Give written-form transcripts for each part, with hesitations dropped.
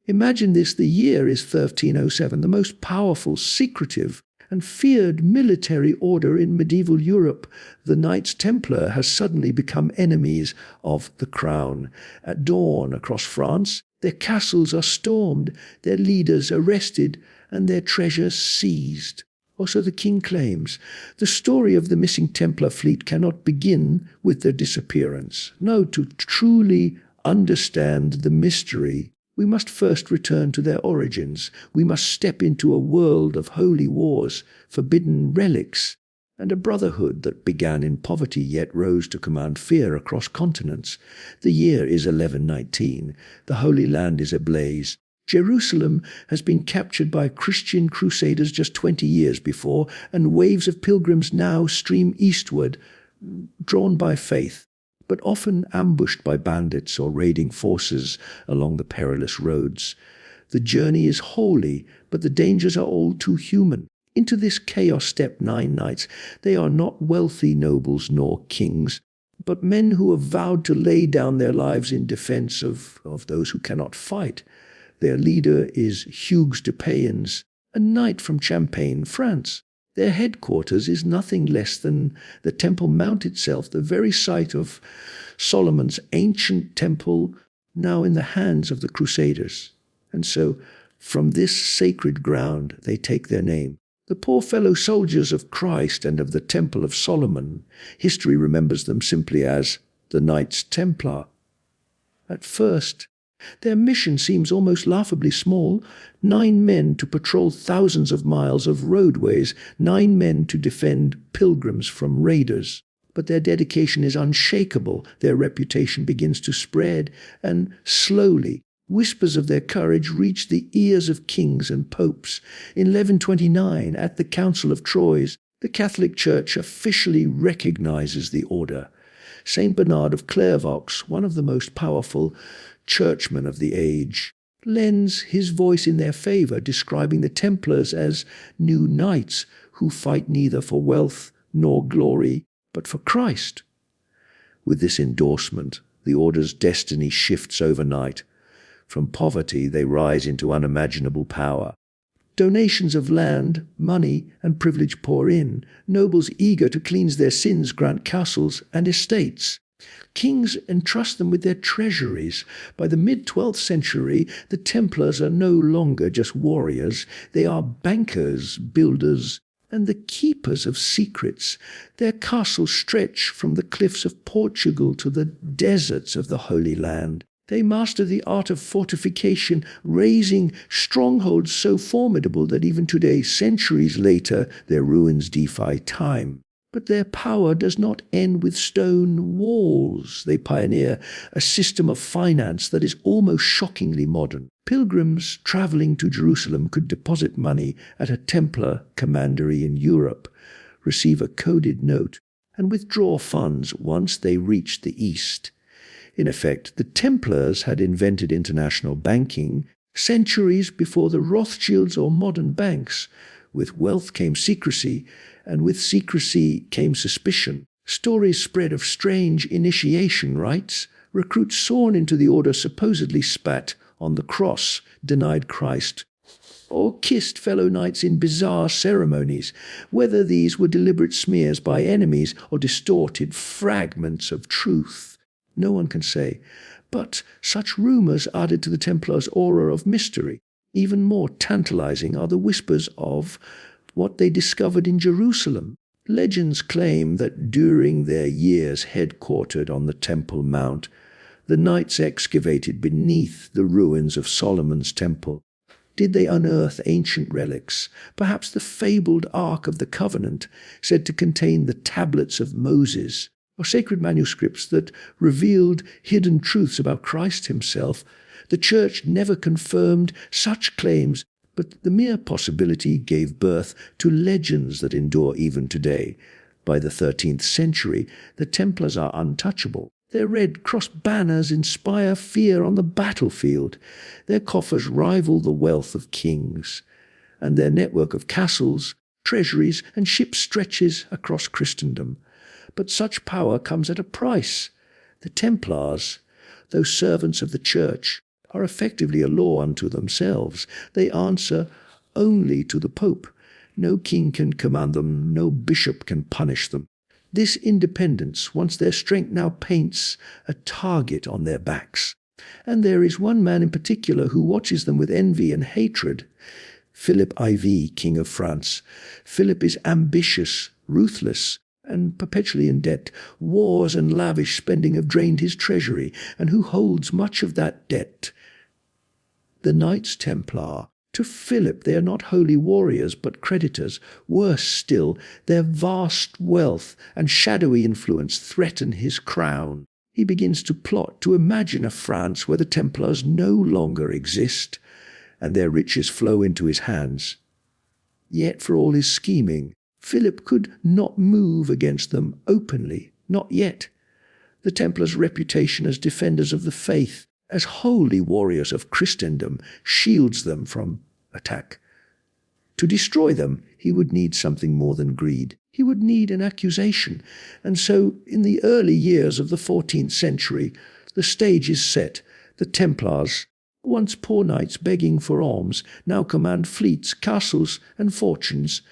Imagine this, the year is 1307, the most powerful, secretive, and feared military order in medieval Europe. The Knights Templar has suddenly become enemies of the crown. At dawn across France, their castles are stormed, their leaders arrested, and their treasures seized. Or so the king claims. The story of the Missing Templar Fleet cannot begin with their disappearance. No, to truly understand the mystery, we must first return to their origins. We must step into a world of holy wars, forbidden relics, and a brotherhood that began in poverty yet rose to command fear across continents. The year is 1119. The Holy Land is ablaze. Jerusalem has been captured by Christian crusaders just 20 years before, and waves of pilgrims now stream eastward, drawn by faith, but often ambushed by bandits or raiding forces along the perilous roads. The journey is holy, but the dangers are all too human. Into this chaos step 9 knights. They are not wealthy nobles nor kings, but men who have vowed to lay down their lives in defense of those who cannot fight. Their leader is Hugues de Payens, a knight from Champagne, France. Their headquarters is nothing less than the Temple Mount itself, the very site of Solomon's ancient temple, now in the hands of the Crusaders. And so, from this sacred ground, they take their name. The poor fellow soldiers of Christ and of the Temple of Solomon. History remembers them simply as the Knights Templar. At first, their mission seems almost laughably small. 9 men to patrol thousands of miles of roadways, 9 men to defend pilgrims from raiders. But their dedication is unshakable. Their reputation begins to spread, and slowly, whispers of their courage reach the ears of kings and popes. In 1129, at the Council of Troyes, the Catholic Church officially recognizes the order. Saint Bernard of Clairvaux, one of the most powerful churchmen of the age, lends his voice in their favor, describing the Templars as new knights who fight neither for wealth nor glory, but for Christ. With this endorsement, the order's destiny shifts overnight. From poverty, they rise into unimaginable power. Donations of land, money, and privilege pour in. Nobles eager to cleanse their sins grant castles and estates. Kings entrust them with their treasuries. By the mid-12th century, the Templars are no longer just warriors. They are bankers, builders, and the keepers of secrets. Their castles stretch from the cliffs of Portugal to the deserts of the Holy Land. They master the art of fortification, raising strongholds so formidable that even today, centuries later, their ruins defy time. But their power does not end with stone walls. They pioneer a system of finance that is almost shockingly modern. Pilgrims traveling to Jerusalem could deposit money at a Templar commandery in Europe, receive a coded note, and withdraw funds once they reached the East. In effect, the Templars had invented international banking centuries before the Rothschilds or modern banks. With wealth came secrecy, and with secrecy came suspicion. Stories spread of strange initiation rites. Recruits sworn into the order supposedly spat on the cross, denied Christ, or kissed fellow knights in bizarre ceremonies. Whether these were deliberate smears by enemies or distorted fragments of truth, no one can say. But such rumours added to the Templars' aura of mystery. Even more tantalizing are the whispers of what they discovered in Jerusalem. Legends claim that during their years headquartered on the Temple Mount, the knights excavated beneath the ruins of Solomon's temple. Did they unearth ancient relics, perhaps the fabled Ark of the Covenant, said to contain the tablets of Moses, or sacred manuscripts that revealed hidden truths about Christ himself? The Church never confirmed such claims, but the mere possibility gave birth to legends that endure even today. By the 13th century, the Templars are untouchable. Their Red Cross banners inspire fear on the battlefield. Their coffers rival the wealth of kings, and their network of castles, treasuries, and ships stretches across Christendom. But such power comes at a price. The Templars, though servants of the Church, are effectively a law unto themselves. They answer only to the Pope. No king can command them, no bishop can punish them. This independence, once their strength, now paints a target on their backs. And there is one man in particular who watches them with envy and hatred. Philip IV, King of France. Philip is ambitious, ruthless, and perpetually in debt. Wars and lavish spending have drained his treasury, and who holds much of that debt? The Knights Templar. To Philip they are not holy warriors, but creditors. Worse still, their vast wealth and shadowy influence threaten his crown. He begins to plot, to imagine a France where the Templars no longer exist, and their riches flow into his hands. Yet for all his scheming, Philip could not move against them openly, not yet. The Templars' reputation as defenders of the faith, as holy warriors of Christendom, shields them from attack. To destroy them, he would need something more than greed. He would need an accusation. And so, in the early years of the 14th century, the stage is set. The Templars, once poor knights begging for alms, now command fleets, castles, and fortunes.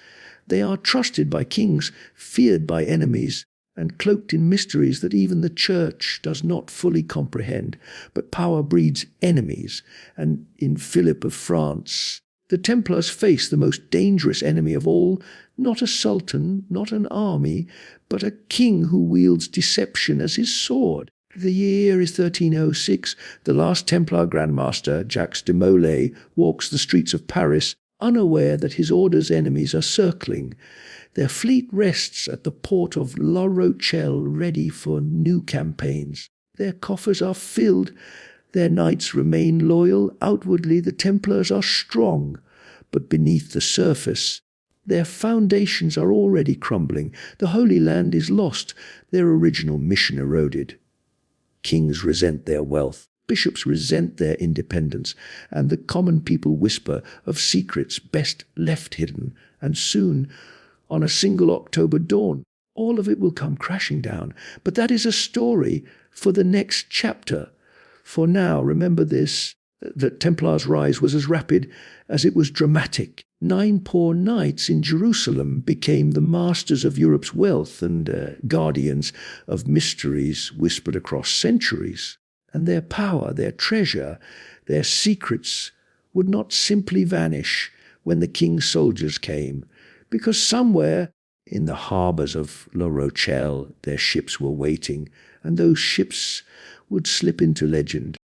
They are trusted by kings, feared by enemies, and cloaked in mysteries that even the Church does not fully comprehend. But power breeds enemies, and in Philip of France, the Templars face the most dangerous enemy of all, not a sultan, not an army, but a king who wields deception as his sword. The year is 1306. The last Templar Grand Master, Jacques de Molay, walks the streets of Paris, unaware that his order's enemies are circling. Their fleet rests at the port of La Rochelle, ready for new campaigns. Their coffers are filled. Their knights remain loyal. Outwardly, the Templars are strong, but beneath the surface, their foundations are already crumbling. The Holy Land is lost, their original mission eroded. Kings resent their wealth, bishops resent their independence, and the common people whisper of secrets best left hidden. And soon, on a single October dawn, all of it will come crashing down. But that is a story for the next chapter. For now, remember this, that Templars' rise was as rapid as it was dramatic. 9 poor knights in Jerusalem became the masters of Europe's wealth and guardians of mysteries whispered across centuries. And their power, their treasure, their secrets would not simply vanish when the king's soldiers came, because somewhere in the harbours of La Rochelle their ships were waiting, and those ships would slip into legend.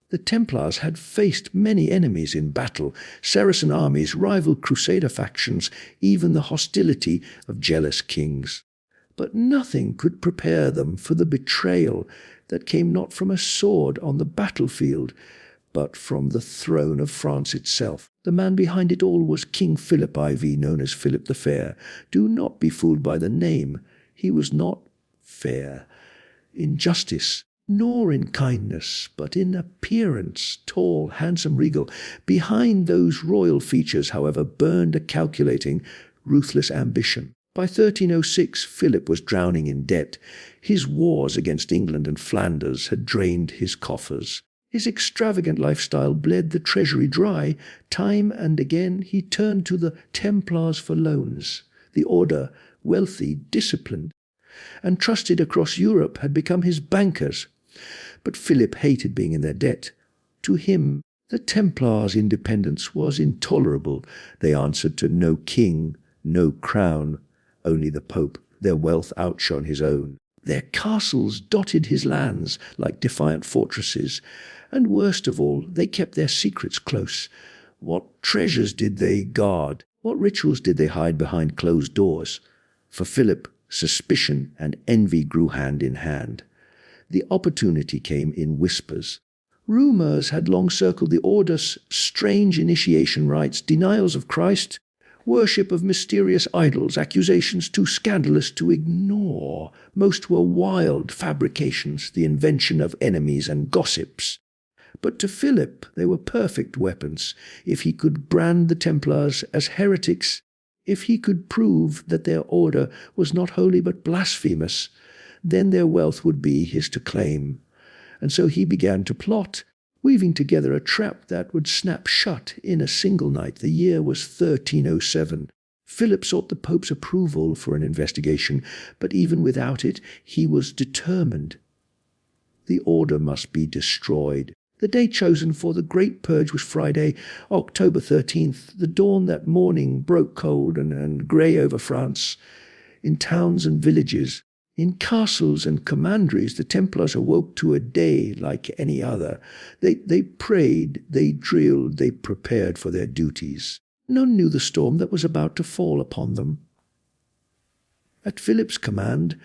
The Templars had faced many enemies in battle, Saracen armies, rival Crusader factions, even the hostility of jealous kings. But nothing could prepare them for the betrayal that came not from a sword on the battlefield, but from the throne of France itself. The man behind it all was King Philip IV, known as Philip the Fair. Do not be fooled by the name. He was not fair in justice, nor in kindness, but in appearance, tall, handsome, regal. Behind those royal features, however, burned a calculating, ruthless ambition. By 1306, Philip was drowning in debt. His wars against England and Flanders had drained his coffers. His extravagant lifestyle bled the treasury dry. Time and again he turned to the Templars for loans. The order, wealthy, disciplined, and trusted across Europe, had become his bankers. But Philip hated being in their debt. To him, the Templars' independence was intolerable. They answered to no king, no crown, only the Pope. Their wealth outshone his own. Their castles dotted his lands like defiant fortresses. And worst of all, they kept their secrets close. What treasures did they guard? What rituals did they hide behind closed doors? For Philip, suspicion and envy grew hand in hand. The opportunity came in whispers. Rumours had long circled the order's strange initiation rites, denials of Christ, worship of mysterious idols, accusations too scandalous to ignore. Most were wild fabrications, the invention of enemies and gossips. But to Philip they were perfect weapons. If he could brand the Templars as heretics, if he could prove that their order was not holy but blasphemous, then their wealth would be his to claim. And so he began to plot. weaving together a trap that would snap shut in a single night. The year was 1307. Philip sought the Pope's approval for an investigation, but even without it, he was determined. The order must be destroyed. The day chosen for the Great Purge was Friday, October 13th. The dawn that morning broke cold and grey over France. In towns and villages, in castles and commanderies, the Templars awoke to a day like any other. They prayed, they drilled, they prepared for their duties. None knew the storm that was about to fall upon them. At Philip's command,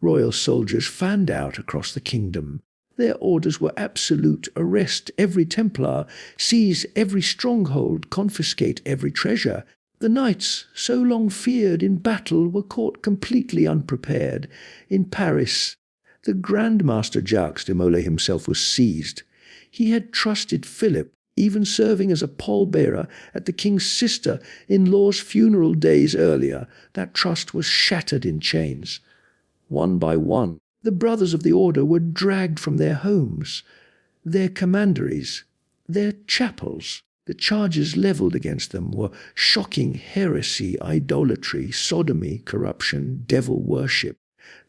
royal soldiers fanned out across the kingdom. Their orders were absolute: arrest every Templar, seize every stronghold, confiscate every treasure. The knights, so long feared in battle, were caught completely unprepared. In Paris, the Grand Master Jacques de Molay himself was seized. He had trusted Philip, even serving as a pallbearer at the king's sister-in-law's funeral days earlier. That trust was shattered in chains. One by one, the brothers of the order were dragged from their homes, their commanderies, their chapels. The charges levelled against them were shocking heresy, idolatry, sodomy, corruption, devil worship.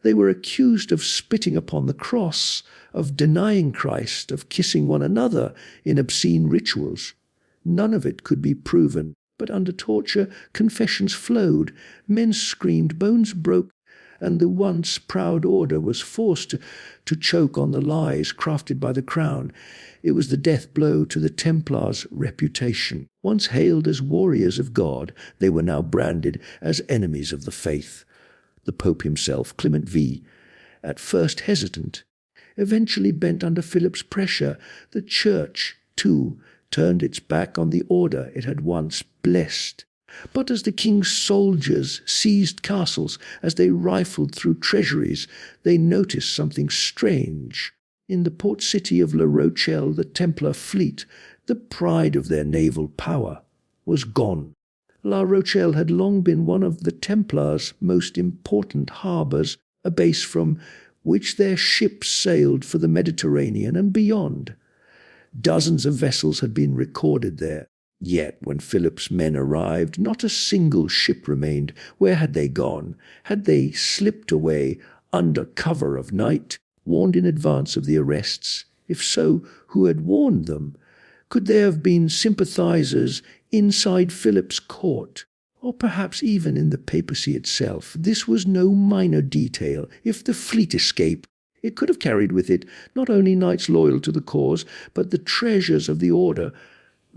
They were accused of spitting upon the cross, of denying Christ, of kissing one another in obscene rituals. None of it could be proven, but under torture confessions flowed. Men screamed, bones broke, and the once proud order was forced to choke on the lies crafted by the crown. It was the death blow to the Templars' reputation. Once hailed as warriors of God, they were now branded as enemies of the faith. The Pope himself, Clement V, at first hesitant, eventually bent under Philip's pressure. The Church, too, turned its back on the order it had once blessed. But as the king's soldiers seized castles, as they rifled through treasuries, they noticed something strange. In the port city of La Rochelle, the Templar Fleet, the pride of their naval power, was gone. La Rochelle had long been one of the Templars' most important harbours, a base from which their ships sailed for the Mediterranean and beyond. Dozens of vessels had been recorded there. Yet when Philip's men arrived, not a single ship remained. Where had they gone? Had they slipped away under cover of night, warned in advance of the arrests? If so, who had warned them? Could there have been sympathizers inside Philip's court, or perhaps even in the papacy itself? This was no minor detail. If the fleet escaped, it could have carried with it not only knights loyal to the cause, but the treasures of the order,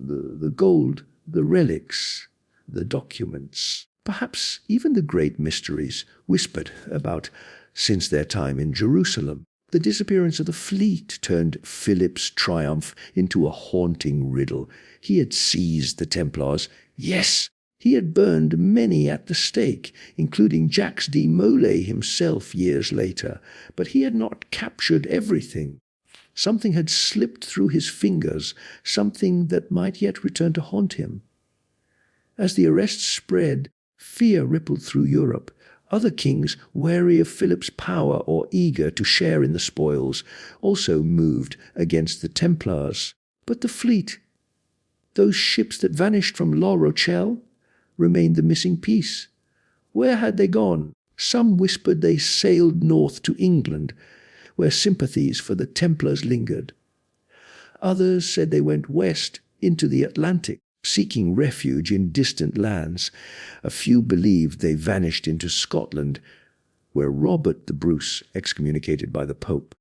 the gold, the relics, the documents, perhaps even the great mysteries whispered about since their time in Jerusalem. The disappearance of the fleet turned Philip's triumph into a haunting riddle. He had seized the Templars. Yes, he had burned many at the stake, including Jacques de Molay himself years later. But he had not captured everything. Something had slipped through his fingers, something that might yet return to haunt him. As the arrests spread, fear rippled through Europe. Other kings, wary of Philip's power or eager to share in the spoils, also moved against the Templars. But the fleet, those ships that vanished from La Rochelle, remained the missing piece. Where had they gone? Some whispered they sailed north to England, where sympathies for the Templars lingered. Others said they went west into the Atlantic, seeking refuge in distant lands. A few believed they vanished into Scotland, where Robert the Bruce, excommunicated by the Pope,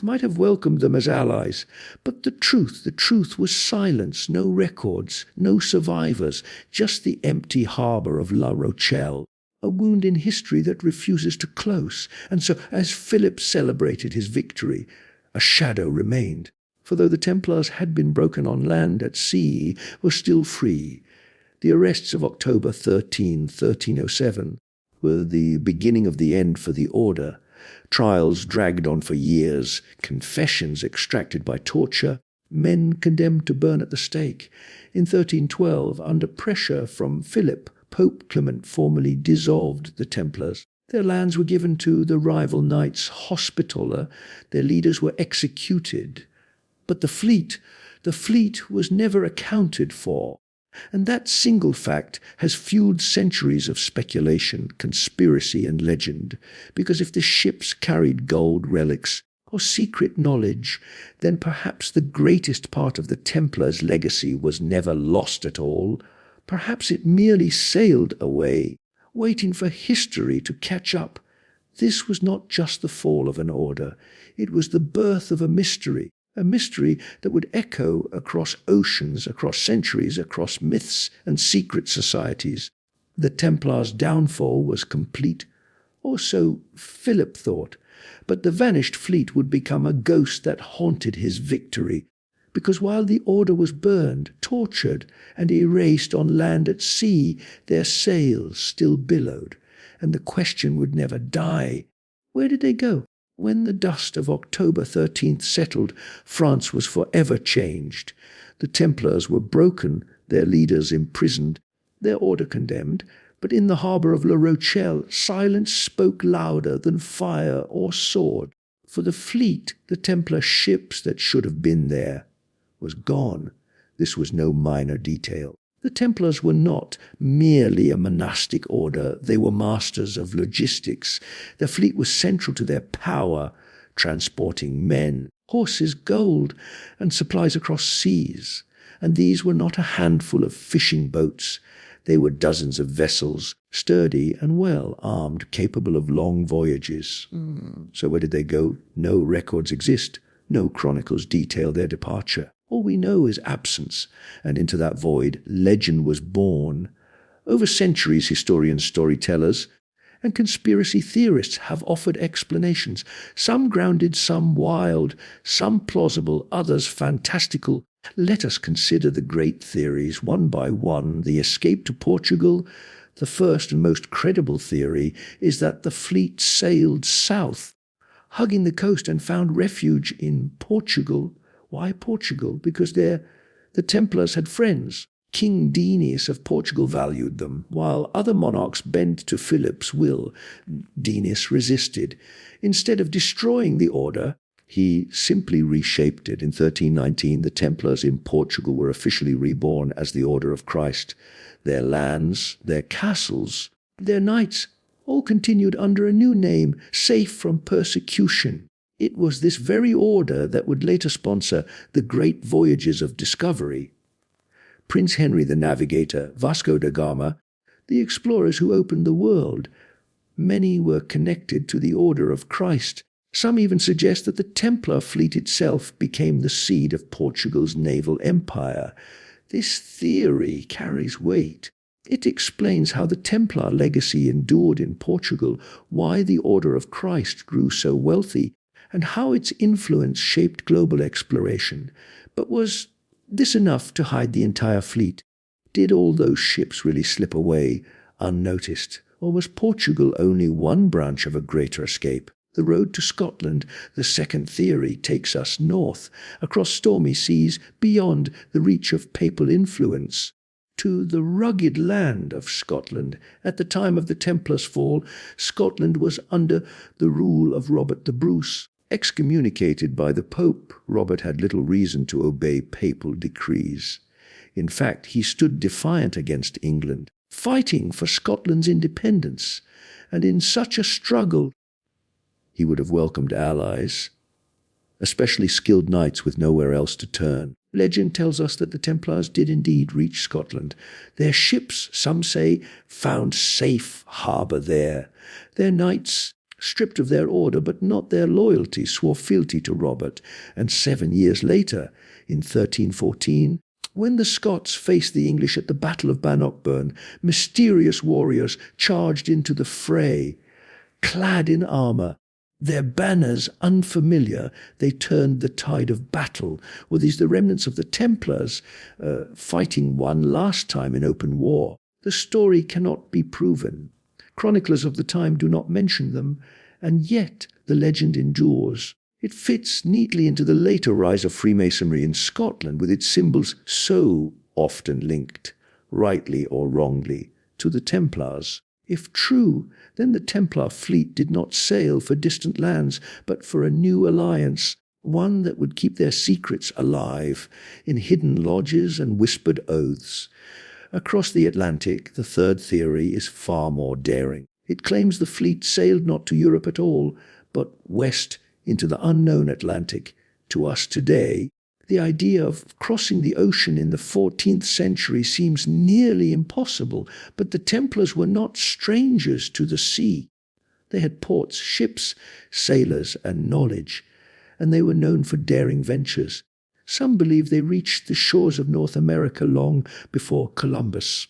might have welcomed them as allies. But the truth was silence, no records, no survivors, just the empty harbour of La Rochelle, a wound in history that refuses to close. And so, as Philip celebrated his victory, a shadow remained. For though the Templars had been broken on land, at sea were still free. The arrests of October 1307, were the beginning of the end for the order. Trials dragged on for years, confessions extracted by torture, men condemned to burn at the stake. In 1312, under pressure from Philip, Pope Clement formally dissolved the Templars. Their lands were given to the rival Knights Hospitaller. Their leaders were executed. But the fleet, The fleet was never accounted for. And that single fact has fueled centuries of speculation, conspiracy, and legend, because if the ships carried gold relics or secret knowledge, then perhaps the greatest part of the Templars' legacy was never lost at all. Perhaps it merely sailed away, waiting for history to catch up. This was not just the fall of an order, it was the birth of a mystery that would echo across oceans, across centuries, across myths and secret societies. The Templars' downfall was complete, or so Philip thought, but the vanished fleet would become a ghost that haunted his victory, because while the order was burned, tortured, and erased on land at sea, their sails still billowed, and the question would never die. Where did they go? When the dust of October 13th settled, France was forever changed. The Templars were broken, their leaders imprisoned, their order condemned, but in the harbour of La Rochelle, silence spoke louder than fire or sword. For the fleet, the Templar ships that should have been there, was gone. This was no minor detail. The Templars were not merely a monastic order, they were masters of logistics. Their fleet was central to their power, transporting men, horses, gold, and supplies across seas. And these were not a handful of fishing boats. They were dozens of vessels, sturdy and well armed, capable of long voyages. So where did they go? No records exist. No chronicles detail their departure. All we know is absence, and into that void legend was born. Over centuries, historians, storytellers, and conspiracy theorists have offered explanations, some grounded, some wild, some plausible, others fantastical. Let us consider the great theories one by one. The escape to Portugal. The first and most credible theory is that the fleet sailed south, hugging the coast, and found refuge in Portugal. Why Portugal? Because there the Templars had friends. King Dinis of Portugal valued them, while other monarchs bent to Philip's will. Dinis resisted. Instead of destroying the order, he simply reshaped it. In 1319, the Templars in Portugal were officially reborn as the Order of Christ. Their lands, their castles, their knights, all continued under a new name, safe from persecution. It was this very order that would later sponsor the great voyages of discovery. Prince Henry the Navigator, Vasco da Gama, the explorers who opened the world. Many were connected to the Order of Christ. Some even suggest that the Templar fleet itself became the seed of Portugal's naval empire. This theory carries weight. It explains how the Templar legacy endured in Portugal, why the Order of Christ grew so wealthy, and how its influence shaped global exploration. But was this enough to hide the entire fleet? Did all those ships really slip away unnoticed? Or was Portugal only one branch of a greater escape? The road to Scotland, the second theory, takes us north, across stormy seas, beyond the reach of papal influence, to the rugged land of Scotland. At the time of the Templars' fall, Scotland was under the rule of Robert the Bruce. Excommunicated by the Pope, Robert had little reason to obey papal decrees. In fact, he stood defiant against England, fighting for Scotland's independence, and in such a struggle he would have welcomed allies, especially skilled knights with nowhere else to turn. Legend tells us that the Templars did indeed reach Scotland. Their ships, some say, found safe harbour there. Their knights, stripped of their order but not their loyalty, swore fealty to Robert, and 7 years later, in 1314, when the Scots faced the English at the Battle of Bannockburn, mysterious warriors charged into the fray. Clad in armour, their banners unfamiliar, they turned the tide of battle. Were these the remnants of the Templars, fighting one last time in open war? The story cannot be proven. Chroniclers of the time do not mention them, and yet the legend endures. It fits neatly into the later rise of Freemasonry in Scotland, with its symbols so often linked, rightly or wrongly, to the Templars. If true, then the Templar fleet did not sail for distant lands, but for a new alliance, one that would keep their secrets alive in hidden lodges and whispered oaths. Across the Atlantic, the third theory is far more daring. It claims the fleet sailed not to Europe at all, but west into the unknown Atlantic. To us today, the idea of crossing the ocean in the 14th century seems nearly impossible, but the Templars were not strangers to the sea. They had ports, ships, sailors, and knowledge, and they were known for daring ventures. Some believe they reached the shores of North America long before Columbus.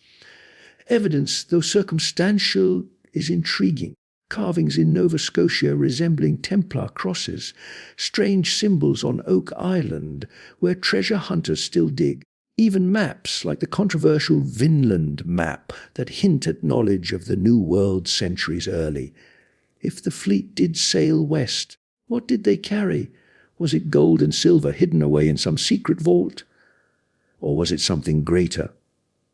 Evidence, though circumstantial, is intriguing. Carvings in Nova Scotia resembling Templar crosses, strange symbols on Oak Island, where treasure hunters still dig, even maps like the controversial Vinland map that hint at knowledge of the New World centuries early. If the fleet did sail west, what did they carry? Was it gold and silver hidden away in some secret vault? Or was it something greater?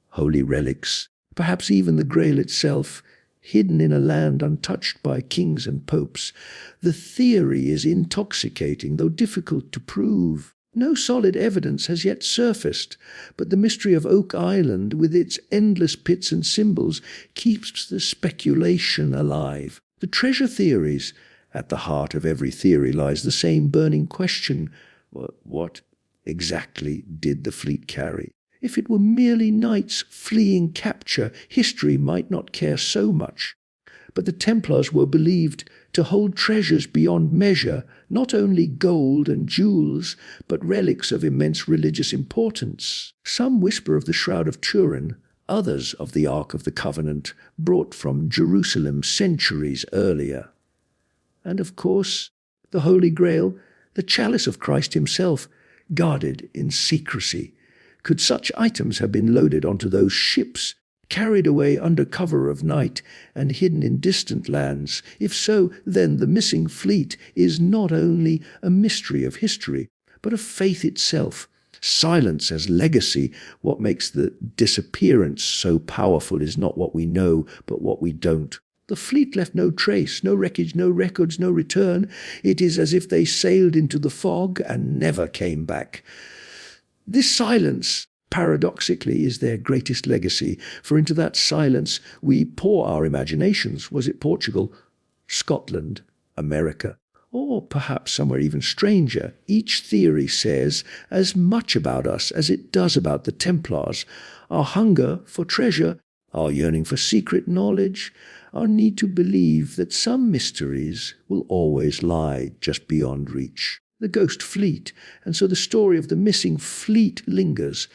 Holy relics, perhaps even the Grail itself, hidden in a land untouched by kings and popes. The theory is intoxicating, though difficult to prove. No solid evidence has yet surfaced, but the mystery of Oak Island, with its endless pits and symbols, keeps the speculation alive. The treasure theories. At the heart of every theory lies the same burning question: what exactly did the fleet carry? If it were merely knights fleeing capture, history might not care so much. But the Templars were believed to hold treasures beyond measure, not only gold and jewels, but relics of immense religious importance. Some whisper of the Shroud of Turin, others of the Ark of the Covenant, brought from Jerusalem centuries earlier. And of course, the Holy Grail, the chalice of Christ himself, guarded in secrecy. Could such items have been loaded onto those ships, carried away under cover of night and hidden in distant lands? If so, then the missing fleet is not only a mystery of history, but of faith itself. Silence as legacy. What makes the disappearance so powerful is not what we know, but what we don't. The fleet left no trace, no wreckage, no records, no return. It is as if they sailed into the fog and never came back. This silence, paradoxically, is their greatest legacy, for into that silence we pour our imaginations. Was it Portugal, Scotland, America, or perhaps somewhere even stranger? Each theory says as much about us as it does about the Templars. Our hunger for treasure, our yearning for secret knowledge, our need to believe that some mysteries will always lie just beyond reach. The ghost fleet, and so the story of the missing fleet lingers.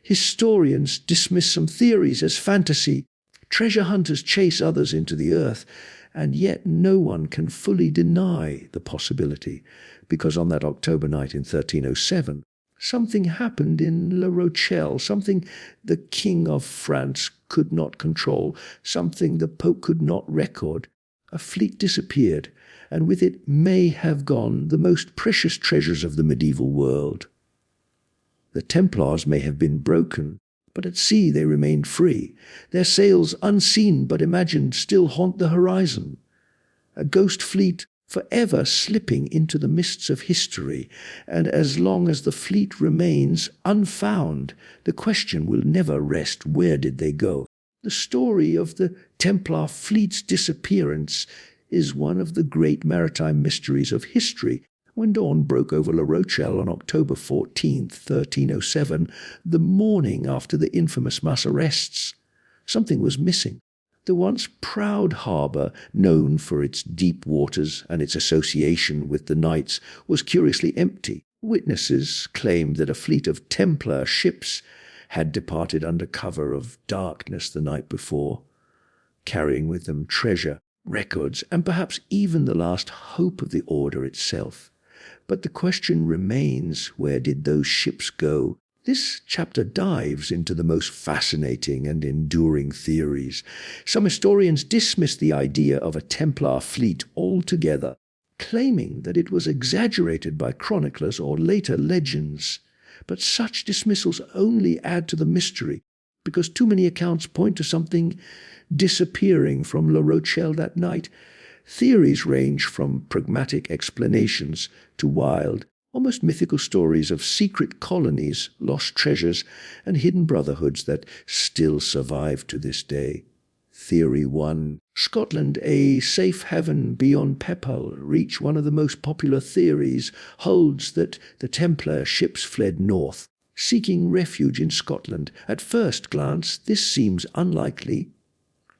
Historians dismiss some theories as fantasy. Treasure hunters chase others into the earth, and yet no one can fully deny the possibility, because on that October night in 1307, something happened in La Rochelle, something the King of France could not control, something the Pope could not record. A fleet disappeared, and with it may have gone the most precious treasures of the medieval world. The Templars may have been broken, but at sea they remained free. Their sails, unseen but imagined, still haunt the horizon. A ghost fleet forever slipping into the mists of history, and as long as the fleet remains unfound, the question will never rest: where did they go? The story of the Templar fleet's disappearance is one of the great maritime mysteries of history. When dawn broke over La Rochelle on October 14, 1307, the morning after the infamous mass arrests, something was missing. The once proud harbour, known for its deep waters and its association with the knights, was curiously empty. Witnesses claimed that a fleet of Templar ships had departed under cover of darkness the night before, carrying with them treasure, records, and perhaps even the last hope of the order itself. But the question remains, where did those ships go? This chapter dives into the most fascinating and enduring theories. Some historians dismiss the idea of a Templar fleet altogether, claiming that it was exaggerated by chroniclers or later legends. But such dismissals only add to the mystery, because too many accounts point to something disappearing from La Rochelle that night. Theories range from pragmatic explanations to wild, almost mythical stories of secret colonies, lost treasures, and hidden brotherhoods that still survive to this day. Theory 1. Scotland, a safe haven beyond Pepal Reach. One of the most popular theories holds that the Templar ships fled north, seeking refuge in Scotland. At first glance, this seems unlikely.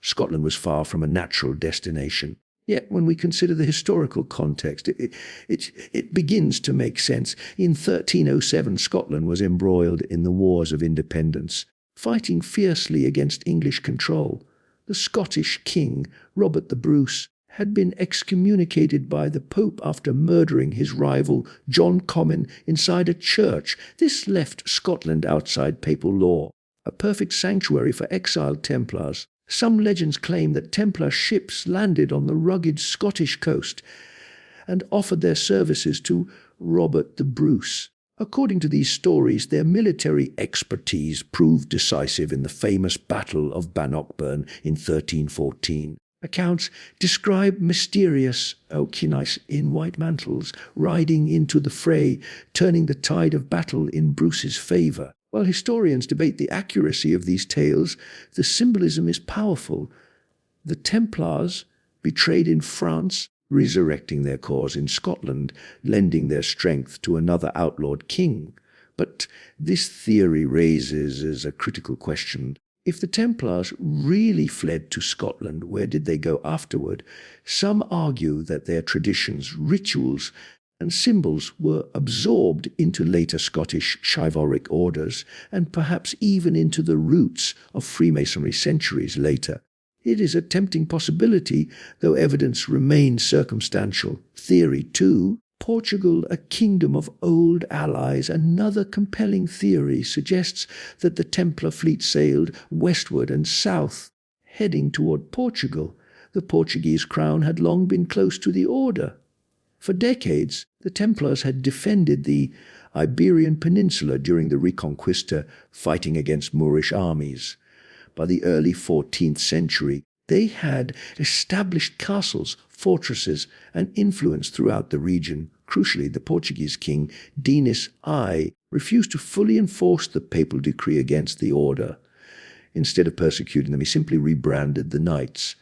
Scotland was far from a natural destination. Yet when we consider the historical context, it begins to make sense. In 1307, Scotland was embroiled in the Wars of Independence, fighting fiercely against English control. The Scottish king, Robert the Bruce, had been excommunicated by the Pope after murdering his rival John Comyn inside a church. This left Scotland outside papal law, a perfect sanctuary for exiled Templars. Some legends claim that Templar ships landed on the rugged Scottish coast and offered their services to Robert the Bruce. According to these stories, their military expertise proved decisive in the famous Battle of Bannockburn in 1314. Accounts describe mysterious Knights in white mantles riding into the fray, turning the tide of battle in Bruce's favour. While historians debate the accuracy of these tales, the symbolism is powerful. The Templars, betrayed in France, resurrecting their cause in Scotland, lending their strength to another outlawed king. But this theory raises a critical question. If the Templars really fled to Scotland, where did they go afterward? Some argue that their traditions, rituals, and symbols were absorbed into later Scottish chivalric orders, and perhaps even into the roots of Freemasonry centuries later. It is a tempting possibility, though evidence remains circumstantial. Theory 2. Portugal, a kingdom of old allies. Another compelling theory suggests that the Templar fleet sailed westward and south, heading toward Portugal. The Portuguese crown had long been close to the order. For decades, the Templars had defended the Iberian Peninsula during the Reconquista, fighting against Moorish armies. By the early 14th century, they had established castles, fortresses, and influence throughout the region. Crucially, the Portuguese king, Dinis I, refused to fully enforce the papal decree against the order. Instead of persecuting them, he simply rebranded the knights.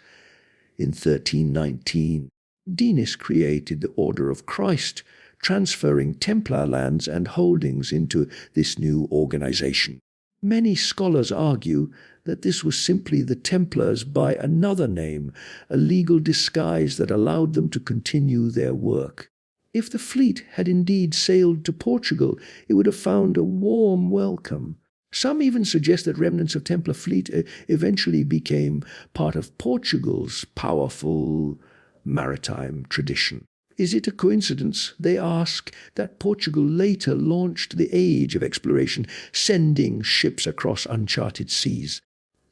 In 1319, Dinis created the Order of Christ, transferring Templar lands and holdings into this new organization. Many scholars argue that this was simply the Templars by another name, a legal disguise that allowed them to continue their work. If the fleet had indeed sailed to Portugal, it would have found a warm welcome. Some even suggest that remnants of Templar fleet eventually became part of Portugal's powerful maritime tradition. Is it a coincidence, they ask, that Portugal later launched the age of exploration, sending ships across uncharted seas?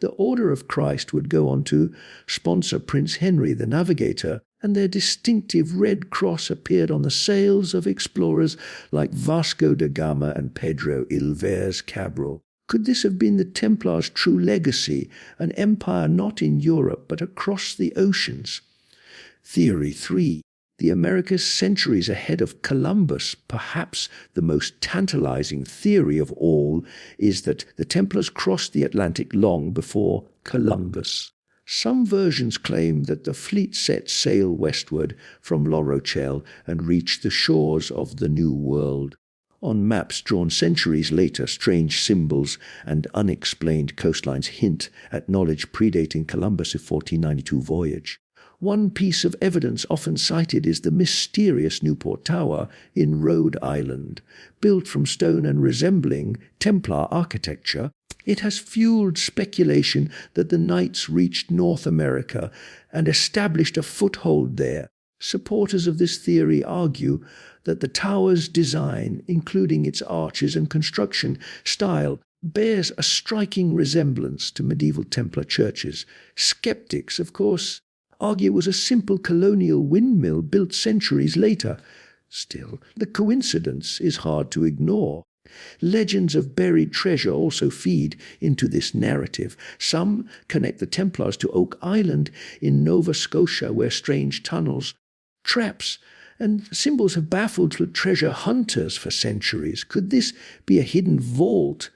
The Order of Christ would go on to sponsor Prince Henry the Navigator, and their distinctive red cross appeared on the sails of explorers like Vasco da Gama and Pedro Ilvaez Cabral. Could this have been the Templars' true legacy, an empire not in Europe but across the oceans? Theory 3. The Americas centuries ahead of Columbus. Perhaps the most tantalizing theory of all is that the Templars crossed the Atlantic long before Columbus. Some versions claim that the fleet set sail westward from La Rochelle and reached the shores of the New World. On maps drawn centuries later, strange symbols and unexplained coastlines hint at knowledge predating Columbus' 1492 voyage. One piece of evidence often cited is the mysterious Newport Tower in Rhode Island. Built from stone and resembling Templar architecture, it has fueled speculation that the Knights reached North America and established a foothold there. Supporters of this theory argue that the tower's design, including its arches and construction style, bears a striking resemblance to medieval Templar churches. Skeptics, of course, argue it was a simple colonial windmill built centuries later. Still, the coincidence is hard to ignore. Legends of buried treasure also feed into this narrative. Some connect the Templars to Oak Island in Nova Scotia, where strange tunnels, traps, And symbols have baffled treasure hunters for centuries. Could this be a hidden vault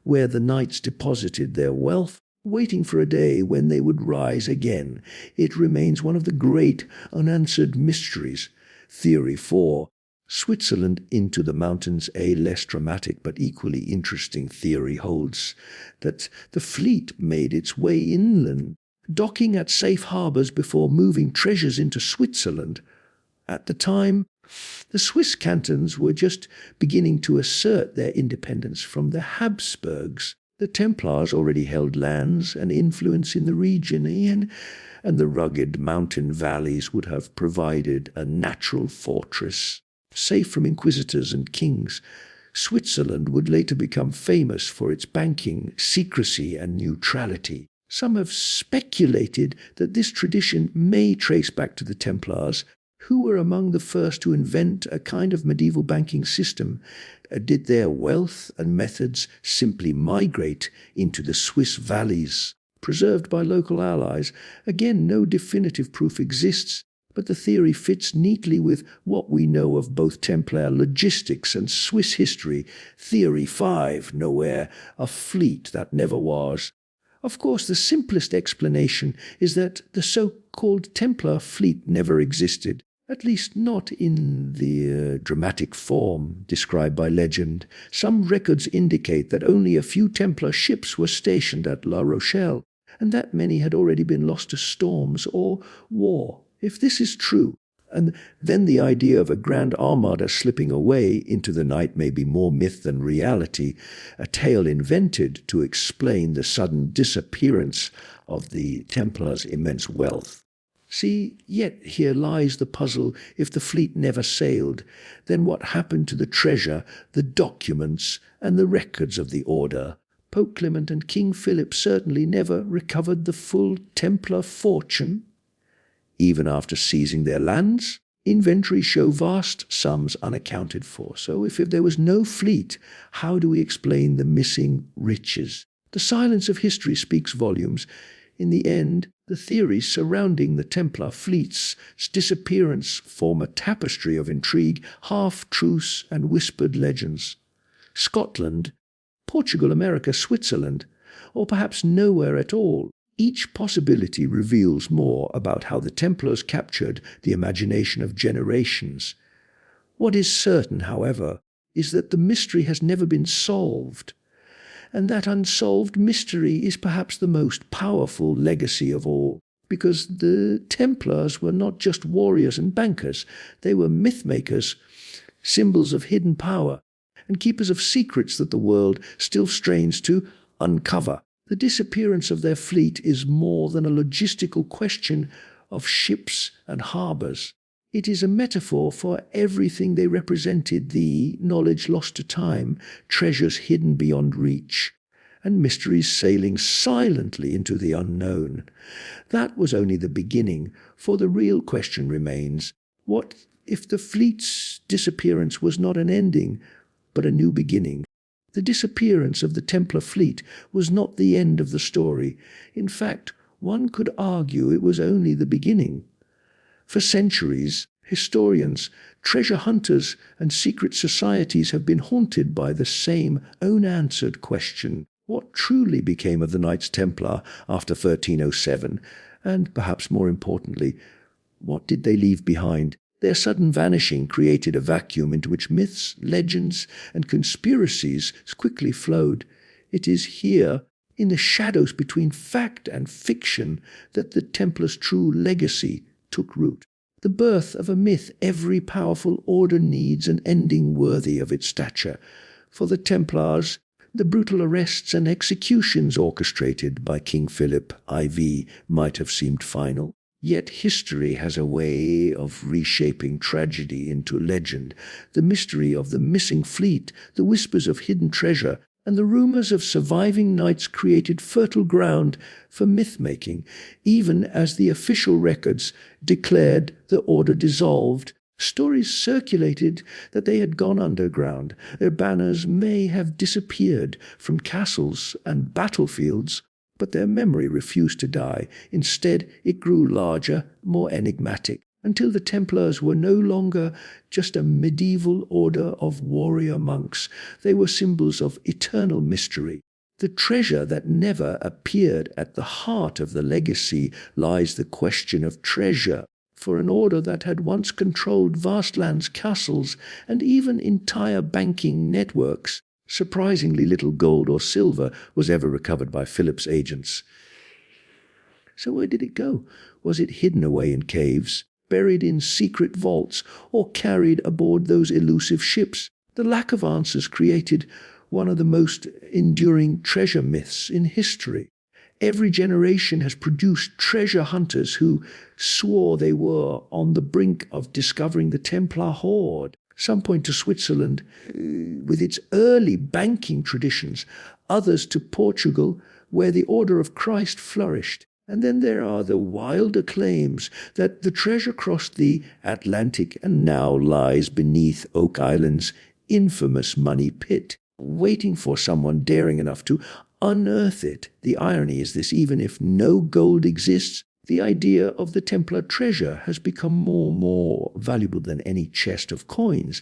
where the knights deposited their wealth, waiting for a day when they would rise again? It remains one of the great unanswered mysteries. Theory 4. Switzerland into the mountains. A less dramatic but equally interesting theory holds that the fleet made its way inland, docking at safe harbours before moving treasures into Switzerland. At the time, the Swiss cantons were just beginning to assert their independence from the Habsburgs. The Templars already held lands and influence in the region, and the rugged mountain valleys would have provided a natural fortress, safe from inquisitors and kings. Switzerland would later become famous for its banking, secrecy, and neutrality. Some have speculated that this tradition may trace back to the Templars, who were among the first to invent a kind of medieval banking system. Did their wealth and methods simply migrate into the Swiss valleys, preserved by local allies? Again, no definitive proof exists, but the theory fits neatly with what we know of both Templar logistics and Swiss history. Theory 5, nowhere, a fleet that never was. Of course, the simplest explanation is that the so-called Templar Fleet never existed, at least not in the dramatic form described by legend. Some records indicate that only a few Templar ships were stationed at La Rochelle, and that many had already been lost to storms or war. If this is true, and then the idea of a grand armada slipping away into the night may be more myth than reality, a tale invented to explain the sudden disappearance of the Templars' immense wealth. See, yet here lies the puzzle. If the fleet never sailed, then what happened to the treasure, the documents, and the records of the order? Pope Clement and King Philip certainly never recovered the full Templar fortune. Even after seizing their lands, inventories show vast sums unaccounted for. So if there was no fleet, how do we explain the missing riches? The silence of history speaks volumes. In the end, the theories surrounding the Templar fleet's disappearance form a tapestry of intrigue, half-truths and whispered legends. Scotland, Portugal, America, Switzerland, or perhaps nowhere at all. Each possibility reveals more about how the Templars captured the imagination of generations. What is certain, however, is that the mystery has never been solved, and that unsolved mystery is perhaps the most powerful legacy of all, because the Templars were not just warriors and bankers, they were myth-makers, symbols of hidden power, and keepers of secrets that the world still strains to uncover. The disappearance of their fleet is more than a logistical question of ships and harbours. It is a metaphor for everything they represented: the knowledge lost to time, treasures hidden beyond reach, and mysteries sailing silently into the unknown. That was only the beginning, for the real question remains: what if the fleet's disappearance was not an ending, but a new beginning? The disappearance of the Templar fleet was not the end of the story. In fact, one could argue it was only the beginning. For centuries, historians, treasure hunters, and secret societies have been haunted by the same unanswered question: what truly became of the Knights Templar after 1307? And perhaps more importantly, what did they leave behind? Their sudden vanishing created a vacuum into which myths, legends, and conspiracies quickly flowed. It is here, in the shadows between fact and fiction, that the Templars' true legacy took root. The birth of a myth every powerful order needs an ending worthy of its stature. For the Templars, the brutal arrests and executions orchestrated by King Philip IV might have seemed final. Yet history has a way of reshaping tragedy into legend. The mystery of the missing fleet, the whispers of hidden treasure, and the rumours of surviving knights created fertile ground for myth-making. Even as the official records declared the order dissolved, stories circulated that they had gone underground. Their banners may have disappeared from castles and battlefields, but their memory refused to die. Instead, it grew larger, more enigmatic. until the Templars were no longer just a medieval order of warrior monks. They were symbols of eternal mystery. The treasure that never appeared. At the heart of the legacy lies the question of treasure. For an order that had once controlled vast lands, castles, and even entire banking networks, surprisingly little gold or silver was ever recovered by Philip's agents. So where did it go? Was it hidden away in caves, buried in secret vaults, or carried aboard those elusive ships? The lack of answers created one of the most enduring treasure myths in history. Every generation has produced treasure hunters who swore they were on the brink of discovering the Templar hoard. Some point to Switzerland with its early banking traditions, others to Portugal, where the Order of Christ flourished. And then there are the wilder claims that the treasure crossed the Atlantic and now lies beneath Oak Island's infamous money pit, waiting for someone daring enough to unearth it. The irony is this: even if no gold exists, the idea of the Templar treasure has become more valuable than any chest of coins.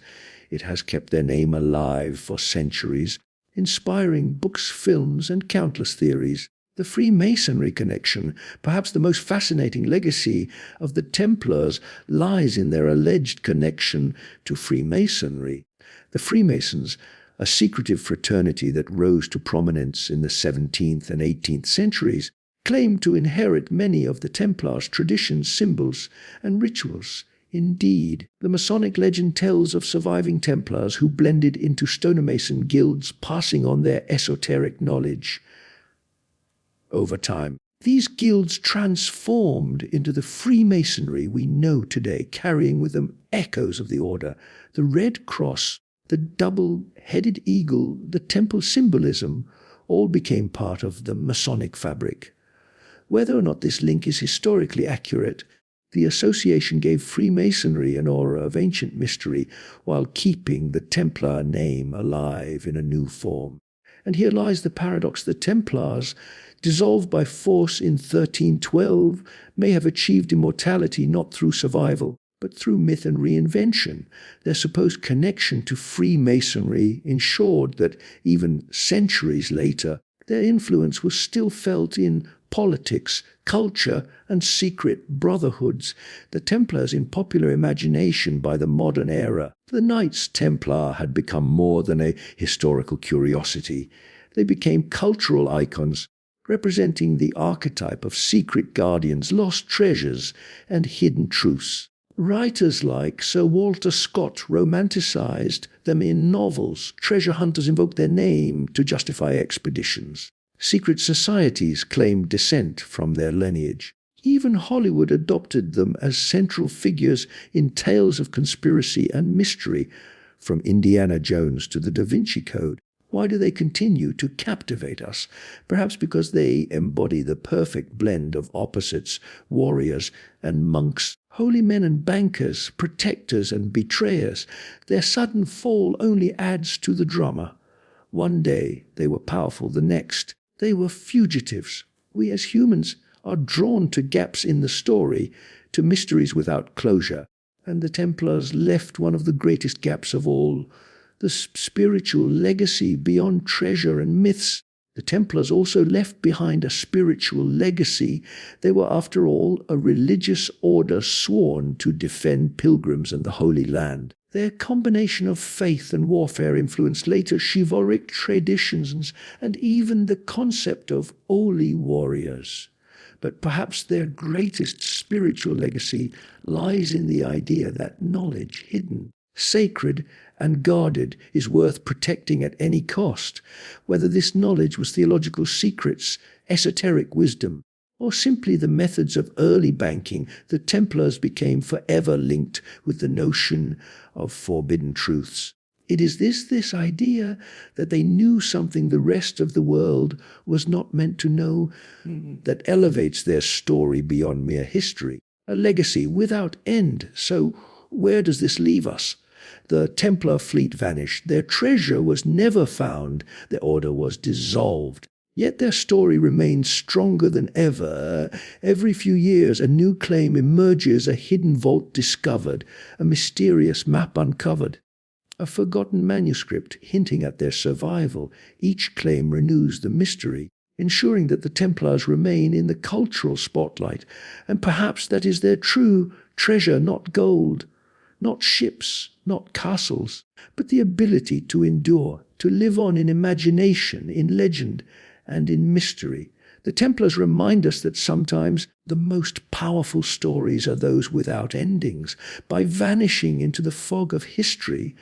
It has kept their name alive for centuries, inspiring books, films, and countless theories. The Freemasonry connection, perhaps the most fascinating legacy of the Templars, lies in their alleged connection to Freemasonry. The Freemasons, a secretive fraternity that rose to prominence in the 17th and 18th centuries, claimed to inherit many of the Templars' traditions, symbols, and rituals. Indeed, the Masonic legend tells of surviving Templars who blended into stonemason guilds, passing on their esoteric knowledge. Over time, these guilds transformed into the Freemasonry we know today, carrying with them echoes of the order. The Red Cross, the double-headed eagle, the temple symbolism, all became part of the Masonic fabric. Whether or not this link is historically accurate, the association gave Freemasonry an aura of ancient mystery while keeping the Templar name alive in a new form. And here lies the paradox: the Templars, dissolved by force in 1312, may have achieved immortality not through survival, but through myth and reinvention. Their supposed connection to Freemasonry ensured that even centuries later, their influence was still felt in politics, culture, and secret brotherhoods. The Templars in popular imagination by the modern era. The Knights Templar had become more than a historical curiosity. They became cultural icons, representing the archetype of secret guardians, lost treasures, and hidden truths. Writers like Sir Walter Scott romanticized them in novels. Treasure hunters invoked their name to justify expeditions. Secret societies claimed descent from their lineage. Even Hollywood adopted them as central figures in tales of conspiracy and mystery, from Indiana Jones to the Da Vinci Code. Why do they continue to captivate us? Perhaps because they embody the perfect blend of opposites, warriors and monks, holy men and bankers, protectors and betrayers. Their sudden fall only adds to the drama. One day they were powerful, the next they were fugitives. We as humans are drawn to gaps in the story, to mysteries without closure, and the Templars left one of the greatest gaps of all: the spiritual legacy beyond treasure and myths. The Templars also left behind a spiritual legacy. They were, after all, a religious order sworn to defend pilgrims and the Holy Land. Their combination of faith and warfare influenced later chivalric traditions and even the concept of holy warriors. But perhaps their greatest spiritual legacy lies in the idea that knowledge hidden, sacred, and guarded is worth protecting at any cost. Whether this knowledge was theological secrets, esoteric wisdom, or simply the methods of early banking, the Templars became forever linked with the notion of forbidden truths. It is this idea that they knew something the rest of the world was not meant to know that elevates their story beyond mere history, a legacy without end. So where does this leave us? The Templar fleet vanished. Their treasure was never found. Their order was dissolved. Yet their story remains stronger than ever. Every few years, a new claim emerges, a hidden vault discovered, a mysterious map uncovered, a forgotten manuscript hinting at their survival. Each claim renews the mystery, ensuring that the Templars remain in the cultural spotlight. And perhaps that is their true treasure, not gold, not ships, not castles, but the ability to endure, to live on in imagination, in legend, and in mystery. The Templars remind us that sometimes the most powerful stories are those without endings. By vanishing into the fog of history,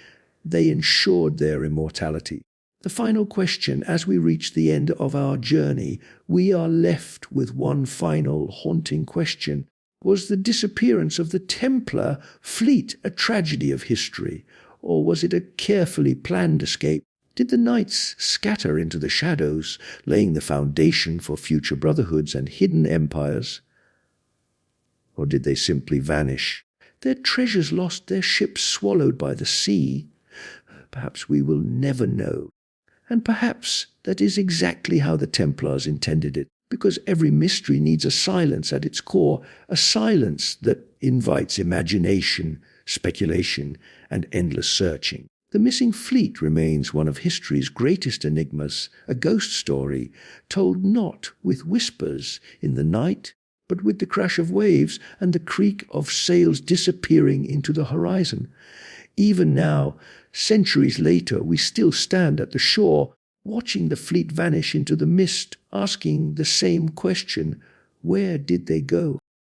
they ensured their immortality. The final question, as we reach the end of our journey, we are left with one final haunting question. Was the disappearance of the Templar fleet a tragedy of history, or was it a carefully planned escape? Did the knights scatter into the shadows, laying the foundation for future brotherhoods and hidden empires? Or did they simply vanish, their treasures lost, their ships swallowed by the sea? Perhaps we will never know. And perhaps that is exactly how the Templars intended it, because every mystery needs a silence at its core, a silence that invites imagination, speculation, and endless searching. The missing fleet remains one of history's greatest enigmas, a ghost story, told not with whispers in the night, but with the crash of waves and the creak of sails disappearing into the horizon. Even now, centuries later, we still stand at the shore, watching the fleet vanish into the mist, asking the same question: where did they go?